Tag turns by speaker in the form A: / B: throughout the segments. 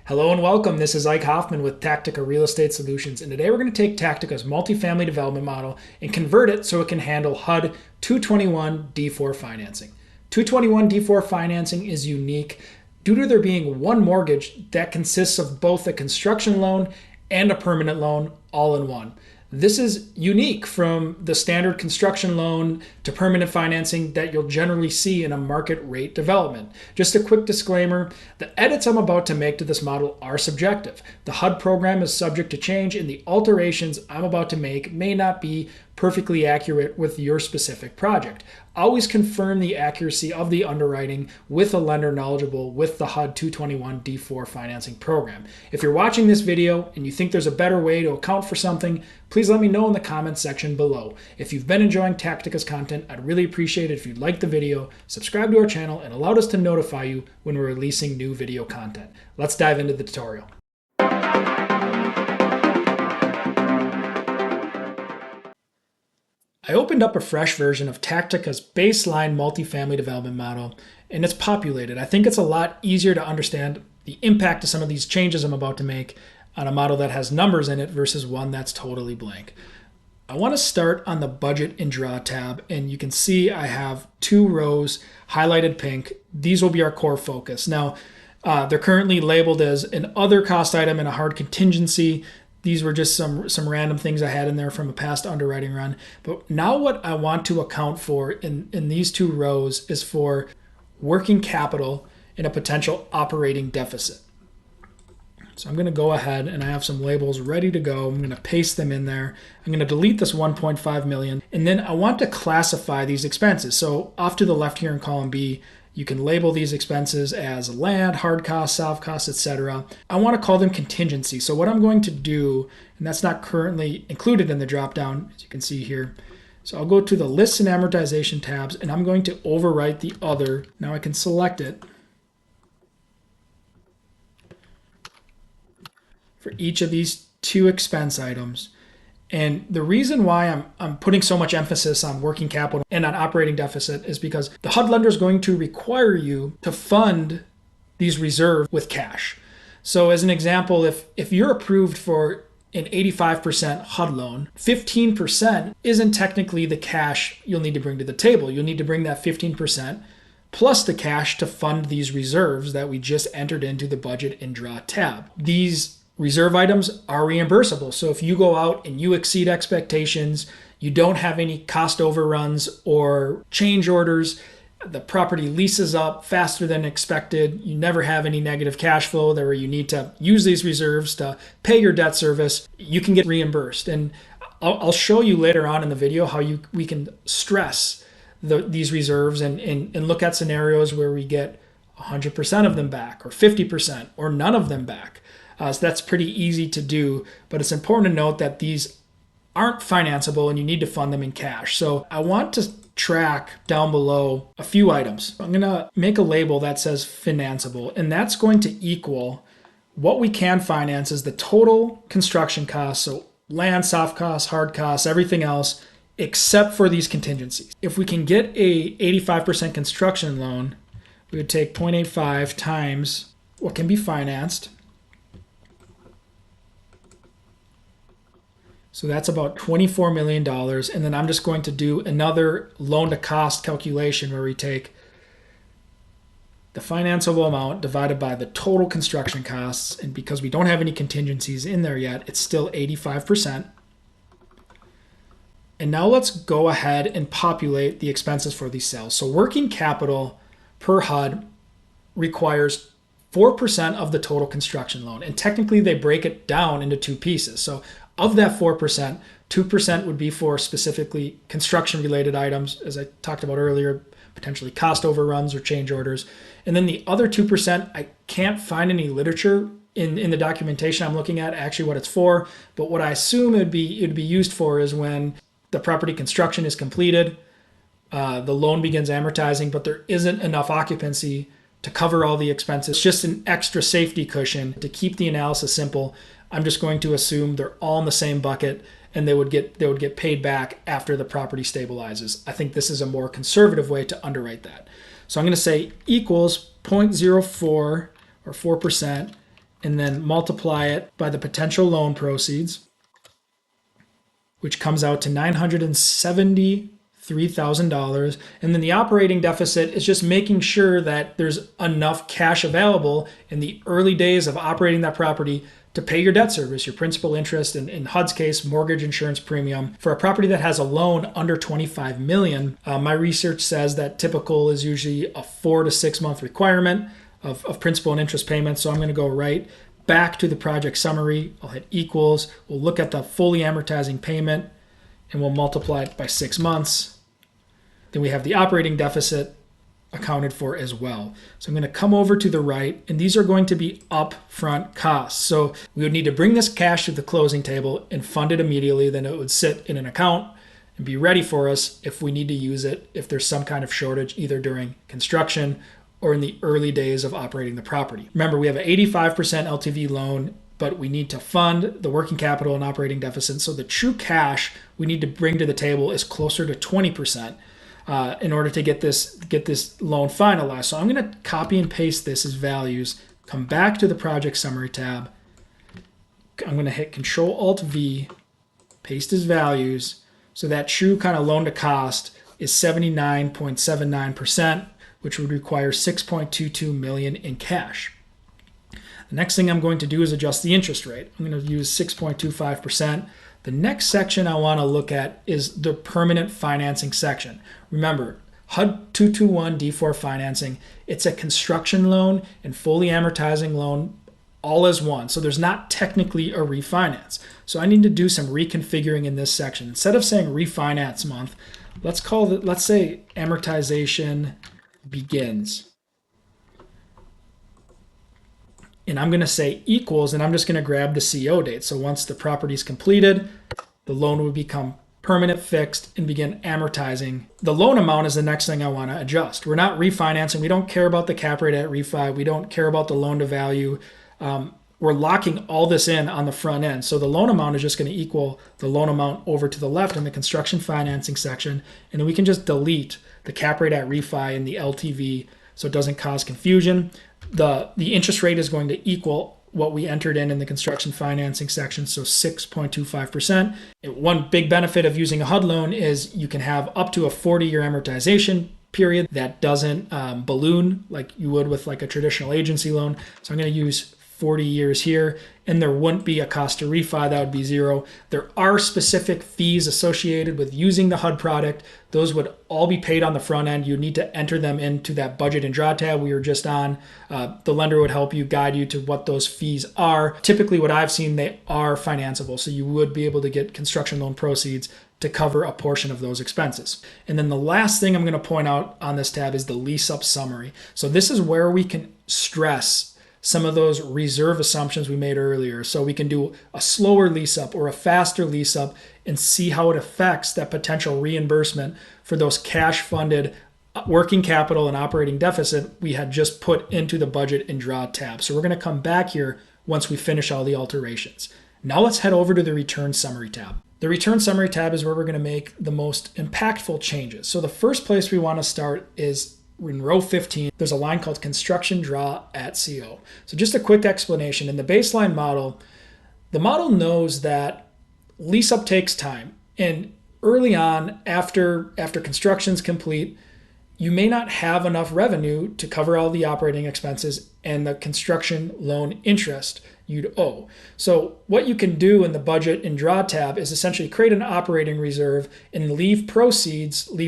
A: Hello and welcome. This is Ike Hoffman with Tactica Real Estate Solutions, and today we're going to take Tactica's multifamily development model and convert it so it can handle HUD 221 D4 financing. 221 D4 financing is unique due to there being one mortgage that consists of both a construction loan and a permanent loan all in one. This is unique from the standard construction loan to permanent financing that you'll generally see in a market rate development. Just a quick disclaimer, the edits I'm about to make to this model are subjective. The HUD program is subject to change and the alterations I'm about to make may not be perfectly accurate with your specific project. Always confirm the accuracy of the underwriting with a lender knowledgeable with the HUD 221 D4 financing program. If you're watching this video and you think there's a better way to account for something, please let me know in the comments section below. If you've been enjoying Tactica's content, I'd really appreciate it if you'd like the video, subscribe to our channel, and allow us to notify you when we're releasing new video content. Let's dive into the tutorial. I opened up a fresh version of Tactica's baseline multifamily development model, and it's populated. I think it's a lot easier to understand the impact of some of these changes I'm about to make on a model that has numbers in it versus one that's totally blank. I want to start on the budget and draw tab, and you can see I have two rows highlighted pink. These will be our core focus. Now, they're currently labeled as an other cost item and a hard contingency. These were just some random things I had in there from a past underwriting run. But now what I want to account for in these two rows is for working capital and a potential operating deficit. So I'm going to go ahead and I have some labels ready to go. I'm going to paste them in there. I'm going to delete this 1.5 million. And then I want to classify these expenses. So off to the left here in column B, you can label these expenses as land, hard costs, soft costs, etc. I want to call them contingency. So what I'm going to do, and that's not currently included in the dropdown, as you can see here. So I'll go to the lists and amortization tabs, and I'm going to overwrite the other. Now I can select it for each of these two expense items. And the reason why I'm putting so much emphasis on working capital and on operating deficit is because the HUD lender is going to require you to fund these reserves with cash. So as an example, if you're approved for an 85% HUD loan, 15% isn't technically the cash you'll need to bring to the table. You'll need to bring that 15% plus the cash to fund these reserves that we just entered into the budget and draw tab. These reserve items are reimbursable. So if you go out and you exceed expectations, you don't have any cost overruns or change orders, the property leases up faster than expected, you never have any negative cash flow where you need to use these reserves to pay your debt service, you can get reimbursed. And I'll show you later on in the video how we can stress these reserves and look at scenarios where we get 100% of them back or 50% or none of them back. So that's pretty easy to do, but it's important to note that these aren't financeable and you need to fund them in cash. So I want to track down below a few items. I'm going to make a label that says financeable, and that's going to equal what we can finance is the total construction costs. So land, soft costs, hard costs, everything else, except for these contingencies. If we can get a 85% construction loan, we would take 0.85 times what can be financed. So that's about $24 million. And then I'm just going to do another loan to cost calculation where we take the financeable amount divided by the total construction costs. And because we don't have any contingencies in there yet, it's still 85%. And now let's go ahead and populate the expenses for these sales. So working capital per HUD requires 4% of the total construction loan. And technically they break it down into two pieces. So of that 4%, 2% would be for specifically construction-related items, as I talked about earlier, potentially cost overruns or change orders. And then the other 2%, I can't find any literature in the documentation I'm looking at actually what it's for, but what I assume it'd be used for is when the property construction is completed, the loan begins amortizing, but there isn't enough occupancy to cover all the expenses. It's just an extra safety cushion to keep the analysis simple. I'm just going to assume they're all in the same bucket and they would get paid back after the property stabilizes. I think this is a more conservative way to underwrite that. So I'm going to say equals 0.04 or 4%, and then multiply it by the potential loan proceeds, which comes out to $973,000. And then the operating deficit is just making sure that there's enough cash available in the early days of operating that property to pay your debt service, your principal, interest, and in HUD's case, mortgage insurance premium. For a property that has a loan under $25 million, my research says that typical is usually a 4 to 6 month requirement of principal and interest payments. So I'm going to go right back to the project summary. I'll hit equals. We'll look at the fully amortizing payment and we'll multiply it by 6 months. Then we have the operating deficit accounted for as well. So I'm going to come over to the right, and these are going to be upfront costs. So we would need to bring this cash to the closing table and fund it immediately. Then it would sit in an account and be ready for us if we need to use it, if there's some kind of shortage, either during construction or in the early days of operating the property. Remember, we have an 85% LTV loan, but we need to fund the working capital and operating deficit. So the true cash we need to bring to the table is closer to 20%. In order to get this loan finalized. So I'm going to copy and paste this as values, come back to the project summary tab. I'm going to hit Control-Alt-V, paste as values. So that true kind of loan to cost is 79.79%, which would require $6.22 million in cash. The next thing I'm going to do is adjust the interest rate. I'm going to use 6.25%. The next section I want to look at is the permanent financing section. Remember, HUD 221 D4 financing, it's a construction loan and fully amortizing loan all as one. So there's not technically a refinance. So I need to do some reconfiguring in this section. Instead of saying refinance month, let's say amortization begins. And I'm going to say equals, and I'm just going to grab the CO date. So once the property is completed, the loan would become permanent fixed and begin amortizing. The loan amount is the next thing I want to adjust. We're not refinancing. We don't care about the cap rate at refi. We don't care about the loan to value. We're locking all this in on the front end. So the loan amount is just going to equal the loan amount over to the left in the construction financing section. And then we can just delete the cap rate at refi and the LTV so it doesn't cause confusion. The interest rate is going to equal what we entered in the construction financing section, so 6.25%. One big benefit of using a HUD loan is you can have up to a 40-year amortization period that doesn't balloon like you would with like a traditional agency loan. So I'm going to use 40 years here, and there wouldn't be a cost to refi. That would be zero. There are specific fees associated with using the HUD product. Those would all be paid on the front end. You need to enter them into that budget and draw tab we were just on. The lender would help you, guide you to what those fees are. Typically what I've seen, they are financeable. So you would be able to get construction loan proceeds to cover a portion of those expenses. And then the last thing I'm going to point out on this tab is the lease-up summary. So this is where we can stress some of those reserve assumptions we made earlier. So we can do a slower lease up or a faster lease up and see how it affects that potential reimbursement for those cash funded working capital and operating deficit we had just put into the budget and draw tab. So we're going to come back here once we finish all the alterations. Now let's head over to the return summary tab. The return summary tab is where we're going to make the most impactful changes. So the first place we want to start is in row 15, there's a line called construction draw at CO. So just a quick explanation. In the baseline model, the model knows that lease up takes time. And early on, after construction's complete, you may not have enough revenue to cover all the operating expenses and the construction loan interest you'd owe. So what you can do in the budget and draw tab is essentially create an operating reserve and leave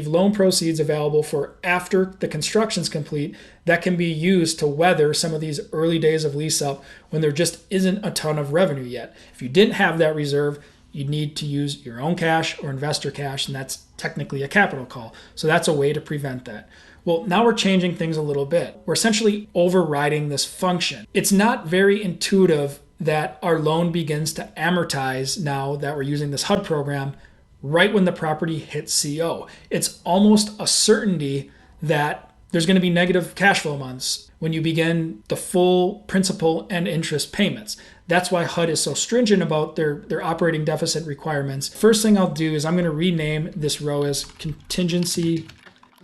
A: loan proceeds available for after the construction's complete that can be used to weather some of these early days of lease up when there just isn't a ton of revenue yet. If you didn't have that reserve, you'd need to use your own cash or investor cash, and that's technically a capital call. So that's a way to prevent that. Well, now we're changing things a little bit. We're essentially overriding this function. It's not very intuitive that our loan begins to amortize now that we're using this HUD program right when the property hits CO. It's almost a certainty that there's going to be negative cash flow months when you begin the full principal and interest payments. That's why HUD is so stringent about their operating deficit requirements. First thing I'll do is I'm going to rename this row as contingency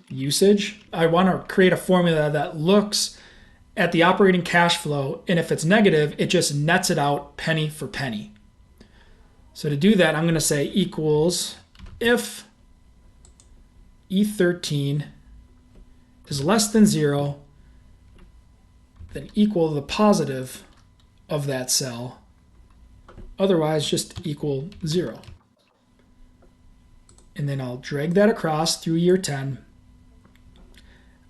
A: usage. I want to create a formula that looks at the operating cash flow, and if it's negative, it just nets it out penny for penny. So to do that, I'm going to say equals if E13 is less than 0, then equal the positive of that cell. Otherwise, just equal 0. And then I'll drag that across through year 10.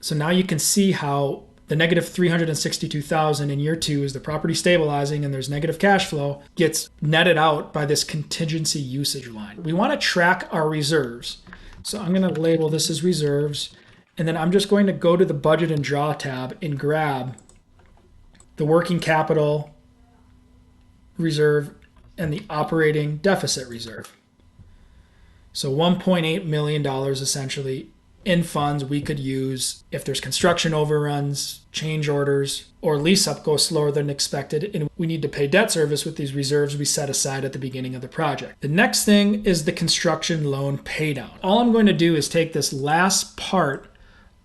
A: So now you can see how the negative 362,000 in year 2 is the property stabilizing and there's negative cash flow gets netted out by this contingency usage line. We want to track our reserves. So I'm going to label this as reserves. And then I'm just going to go to the budget and draw tab and grab the working capital reserve and the operating deficit reserve. So $1.8 million essentially in funds we could use if there's construction overruns, change orders, or lease-up goes slower than expected, and we need to pay debt service with these reserves we set aside at the beginning of the project. The next thing is the construction loan paydown. All I'm going to do is take this last part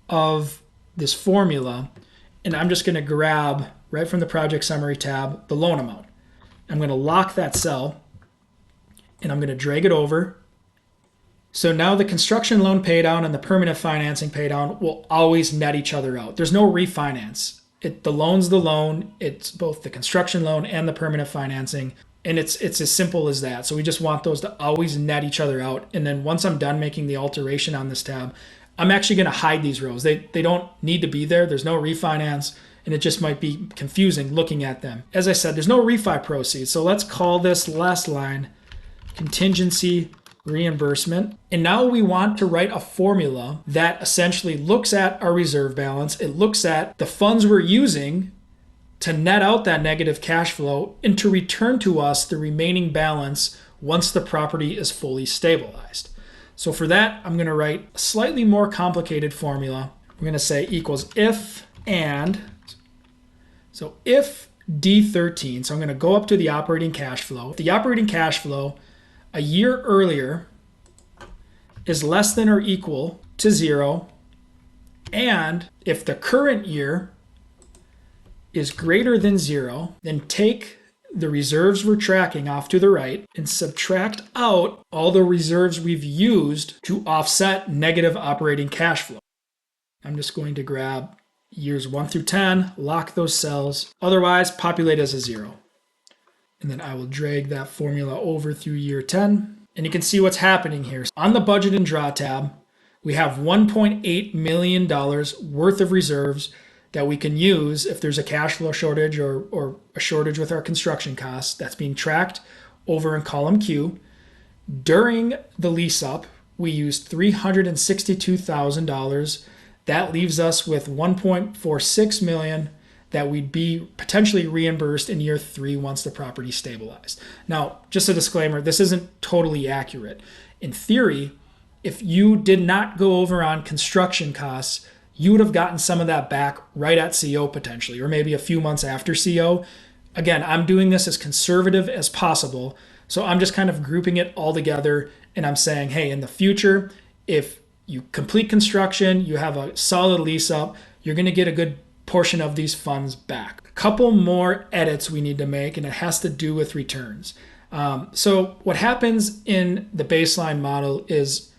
A: of this formula, and I'm just going to grab, right from the project summary tab, the loan amount. I'm going to lock that cell, and I'm going to drag it over. So now the construction loan paydown and the permanent financing paydown will always net each other out. There's no refinance. The loan's the loan. It's both the construction loan and the permanent financing. And it's as simple as that. So we just want those to always net each other out. And then once I'm done making the alteration on this tab, I'm actually going to hide these rows. They don't need to be there. There's no refinance. And it just might be confusing looking at them. As I said, there's no refi proceeds. So let's call this last line contingency reimbursement. And now we want to write a formula that essentially looks at our reserve balance. It looks at the funds we're using to net out that negative cash flow and to return to us the remaining balance once the property is fully stabilized. So for that, I'm going to write a slightly more complicated formula. We're going to say equals if and, so if D13, so I'm going to go up to the operating cash flow. The operating cash flow a year earlier is less than or equal to 0, and if the current year is greater than 0, then take the reserves we're tracking off to the right and subtract out all the reserves we've used to offset negative operating cash flow. I'm just going to grab years 1 through 10, lock those cells, otherwise populate as a 0. And then I will drag that formula over through year 10. And you can see what's happening here. On the budget and draw tab, we have $1.8 million worth of reserves that we can use if there's a cash flow shortage or a shortage with our construction costs. That's being tracked over in column Q. During the lease-up, we used $362,000. That leaves us with $1.46 million that we'd be potentially reimbursed in year 3 once the property stabilized. Now, just a disclaimer, this isn't totally accurate. In theory, if you did not go over on construction costs, you would have gotten some of that back right at CO potentially, or maybe a few months after CO. Again, I'm doing this as conservative as possible, so I'm just kind of grouping it all together, and I'm saying, hey, in the future, if you complete construction, you have a solid lease up, you're going to get a good portion of these funds back. A couple more edits we need to make, and it has to do with returns. So what happens in the baseline model is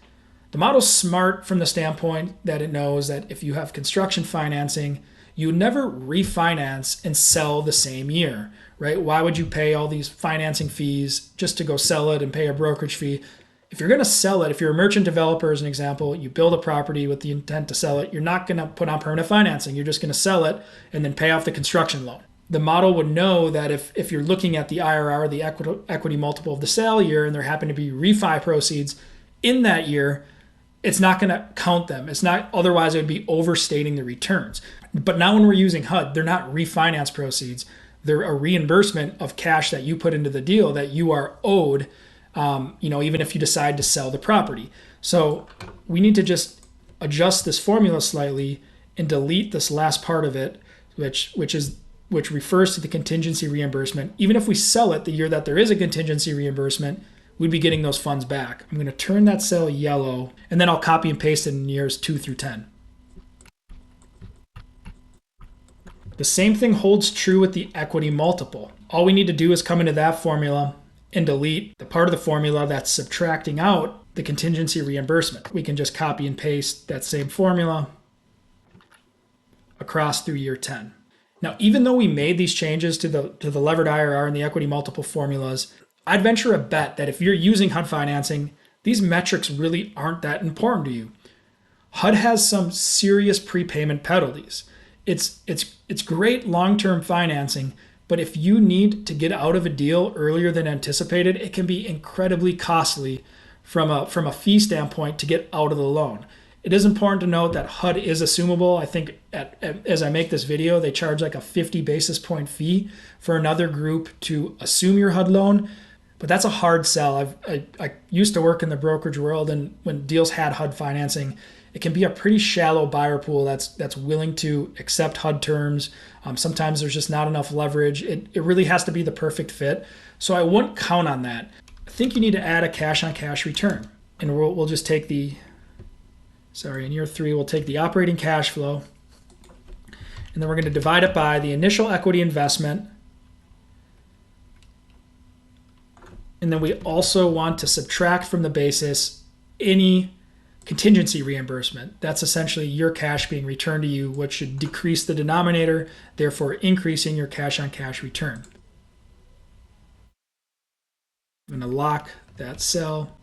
A: the model's smart from the standpoint that it knows that if you have construction financing, you never refinance and sell the same year, right? Why would you pay all these financing fees just to go sell it and pay a brokerage fee? If you're going to sell it, if you're a merchant developer, as an example, you build a property with the intent to sell it, you're not going to put on permanent financing. You're just going to sell it and then pay off the construction loan. The model would know that if you're looking at the IRR, the equity multiple of the sale year, and there happen to be refi proceeds in that year, it's not going to count them. It's not, otherwise it would be overstating the returns. But now when we're using HUD, they're not refinance proceeds. They're a reimbursement of cash that you put into the deal that you are owed, even if you decide to sell the property. So we need to just adjust this formula slightly and delete this last part of it, which refers to the contingency reimbursement. Even if we sell it the year that there is a contingency reimbursement, we'd be getting those funds back. I'm going to turn that cell yellow, and then I'll copy and paste it in years 2 through 10. The same thing holds true with the equity multiple. All we need to do is come into that formula and delete the part of the formula that's subtracting out the contingency reimbursement. We can just copy and paste that same formula across through year 10. Now, even though we made these changes to the levered IRR and the equity multiple formulas, I'd venture a bet that if you're using HUD financing, these metrics really aren't that important to you. HUD has some serious prepayment penalties. It's great long-term financing, but if you need to get out of a deal earlier than anticipated, it can be incredibly costly from a fee standpoint to get out of the loan. It is important to note that HUD is assumable. I think as I make this video, they charge like a 50 basis point fee for another group to assume your HUD loan, but that's a hard sell. I used to work in the brokerage world, and when deals had HUD financing, it can be a pretty shallow buyer pool that's willing to accept HUD terms. Sometimes there's just not enough leverage. It really has to be the perfect fit. So I wouldn't count on that. I think you need to add a cash-on-cash return. And we'll just take in year 3, we'll take the operating cash flow, and then we're going to divide it by the initial equity investment. And then we also want to subtract from the basis any contingency reimbursement. That's essentially your cash being returned to you, which should decrease the denominator, therefore increasing your cash-on-cash return. I'm going to lock that cell.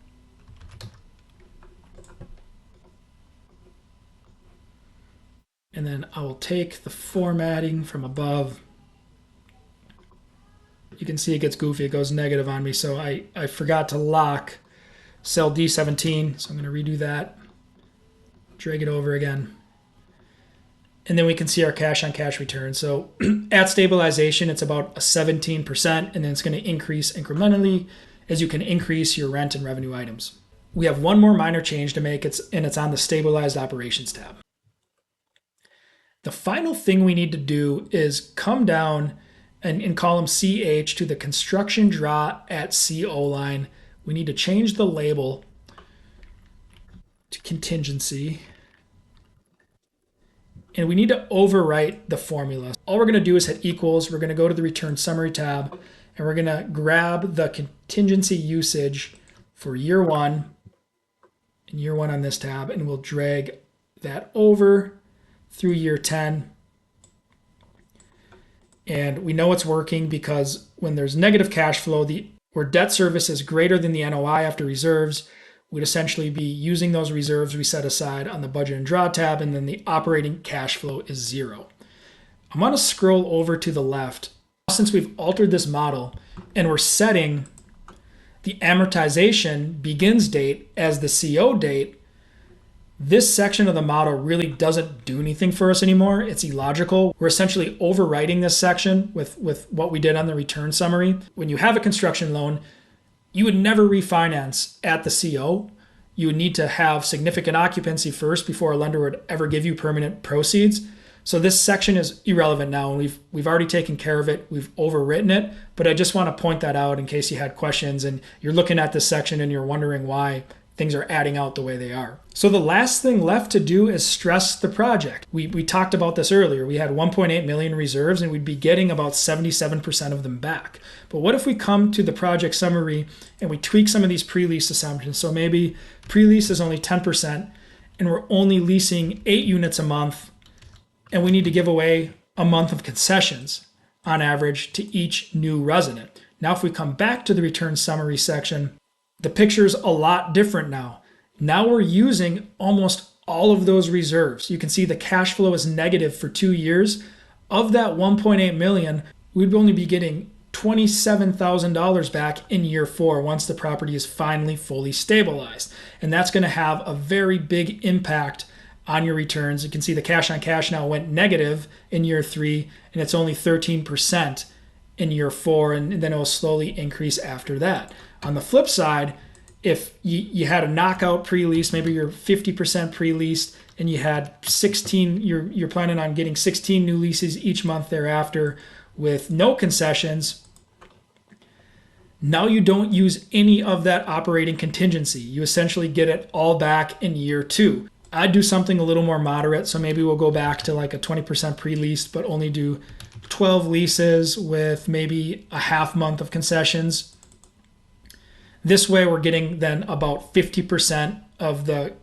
A: And then I will take the formatting from above. You can see it gets goofy. It goes negative on me. So I forgot to lock cell D17. So I'm going to redo that. Drag it over again. And then we can see our cash-on-cash return. So at stabilization, it's about a 17%. And then it's going to increase incrementally as you can increase your rent and revenue items. We have one more minor change to make. It's on the stabilized operations tab. The final thing we need to do is come down and in column CH to the construction draw at CO line. We need to change the label to contingency. And we need to overwrite the formula. All we're going to do is hit equals. We're going to go to the return summary tab, and we're going to grab the contingency usage for year 1 and year 1 on this tab, and we'll drag that over through year 10. And we know it's working because when there's negative cash flow, where debt service is greater than the NOI after reserves, we'd essentially be using those reserves we set aside on the budget and draw tab, and then the operating cash flow is 0. I'm going to scroll over to the left. Since we've altered this model and we're setting the amortization begins date as the CO date, this section of the model really doesn't do anything for us anymore. It's illogical. We're essentially overwriting this section with what we did on the return summary. When you have a construction loan, you would never refinance at the CO. You would need to have significant occupancy first before a lender would ever give you permanent proceeds. So this section is irrelevant now, and we've already taken care of it. We've overwritten it, but I just want to point that out in case you had questions and you're looking at this section and you're wondering why things are adding out the way they are. So the last thing left to do is stress the project. We talked about this earlier. We had 1.8 million reserves, and we'd be getting about 77% of them back. But what if we come to the project summary and we tweak some of these pre-lease assumptions? So maybe pre-lease is only 10%, and we're only leasing 8 units a month, and we need to give away a month of concessions on average to each new resident. Now, if we come back to the return summary section, the picture's a lot different now. Now we're using almost all of those reserves. You can see the cash flow is negative for 2 years. Of that 1.8 million, we'd only be getting $27,000 back in year 4 once the property is finally fully stabilized. And that's going to have a very big impact on your returns. You can see the cash on cash now went negative in year 3, and it's only 13% in year 4, and then it will slowly increase after that. On the flip side, if you had a knockout pre-lease, maybe you're 50% pre-leased, and you had 16, you're planning on getting 16 new leases each month thereafter with no concessions. Now you don't use any of that operating contingency. You essentially get it all back in year 2. I'd do something a little more moderate. So maybe we'll go back to like a 20% pre-leased, but only do 12 leases with maybe a half month of concessions. This way we're getting then about 50% of the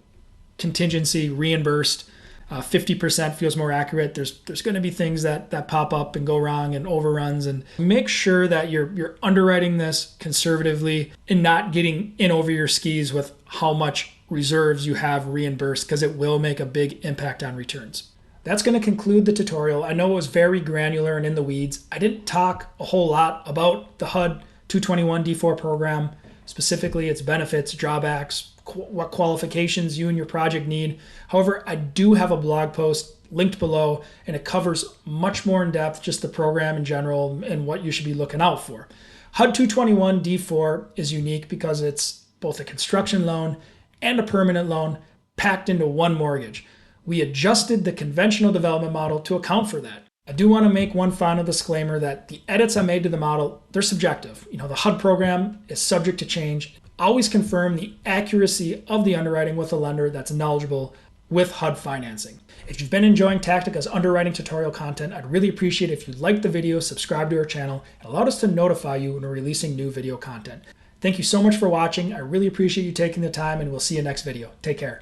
A: contingency reimbursed. 50% feels more accurate. There's going to be things that pop up and go wrong and overruns, and make sure that you're underwriting this conservatively and not getting in over your skis with how much reserves you have reimbursed, because it will make a big impact on returns. That's going to conclude the tutorial. I know it was very granular and in the weeds. I didn't talk a whole lot about the HUD 221D4 program, specifically its benefits, drawbacks, what qualifications you and your project need. However, I do have a blog post linked below, and it covers much more in depth just the program in general and what you should be looking out for. HUD 221D4 is unique because it's both a construction loan and a permanent loan packed into one mortgage. We adjusted the conventional development model to account for that. I do want to make one final disclaimer that the edits I made to the model, they're subjective. The HUD program is subject to change. Always confirm the accuracy of the underwriting with a lender that's knowledgeable with HUD financing. If you've been enjoying Tactica's underwriting tutorial content, I'd really appreciate it if you liked the video, subscribe to our channel, and allowed us to notify you when we're releasing new video content. Thank you so much for watching. I really appreciate you taking the time, and we'll see you next video. Take care.